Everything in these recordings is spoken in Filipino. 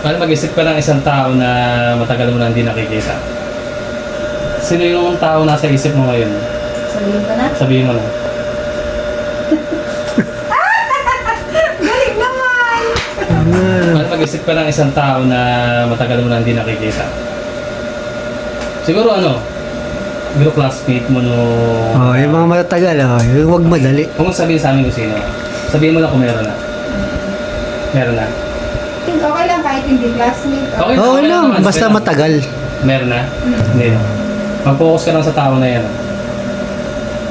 Paano mag-isip ka ng isang tao na matagal mo na hindi nakikita? Sino yung tao nasa isip mo ngayon? Sabihin ko na. Sabihin mo na. Galing naman! Paano mag-isip ka ng isang tao na matagal mo na hindi nakikita? Siguro ano? Siguro classmate mo no... Oh, yung mga matatagal, yung wag madali. Kung sabihin sa amin kung sino. Sabihin mo na kung meron na. Meron na. Okay lang kahit hindi classmate. Okay, Okay lang, naman, basta meron. matagal. Meron na? Hindi na. Mag-focus ka lang sa tao na yan.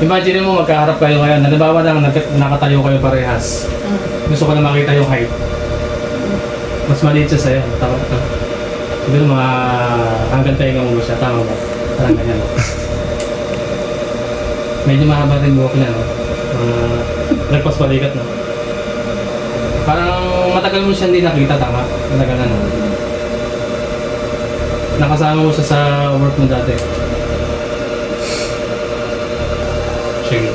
Imagine mo magkaharap kayo ngayon. Halimbawa lang, nakatayo kayo parehas. Gusto ko na makita yung height. Mas maliit siya sa'yo. Tama ka. Siguro mga hanggang tayo mo siya. Tama ba? Parang ganyan. Medyo mahaba rin buhok niya. No? Nagpas balikat no? Parang matagal mo siya hindi nakita. Tama? Matagal na no? Nakasama mo siya sa work mo dati. Sige.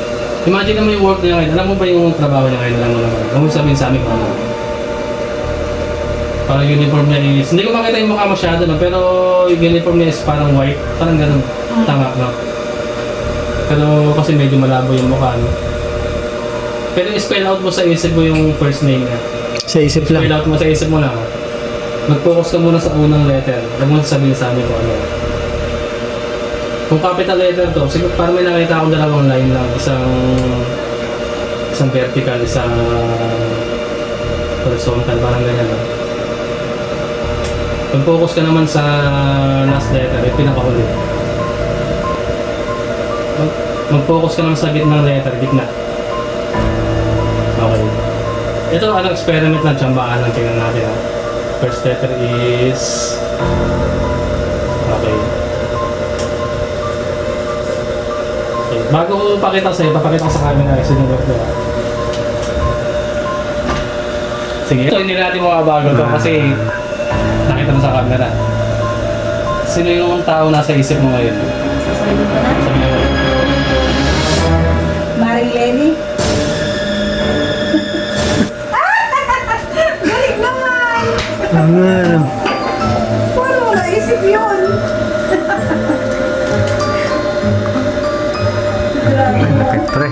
Imagine mo yung work niya ngayon. Alam mo ba yung trabaho niya ngayon? Alam mo naman. Huwag mo sabihin sa amin kung ano. Parang uniform niya is... Hindi ko makita yung mukha masyado, no? Pero yung uniform niya is parang white. Parang ganun. Tama, no? Pero kasi medyo malabo yung mukha, no? Pero spell out mo sa isip mo yung first name niya. Sa isip Spell lang. out mo sa isip mo lang. Mag-focus ka muna sa unang letter. Huwag mo sabihin sa amin kung ano. Kung capital letter to, siguro parang may nakita akong dalawang line lang. Isang vertical, isang horizontal, parang ganyan. No? Mag-focus ka naman sa last letter, yung pinakahuli. Mag-focus ka naman sa gitnang letter, gitna. Okay. Ito, experiment lang, tsambahan lang, tingnan natin. Ha? First letter is... Okay. Okay. Bago ko pakita sa'yo, papakita ko sa camera kasi yung work nila. Sige. Ito, hindi natin makabago to kasi nakita mo sa camera. Sino yung tao nasa isip mo ngayon? Sasabihin ko na. Sabi mo. Marilene. Galing naman! Ano? Paano mo naisip yun? Grabe mo. Malapit pre.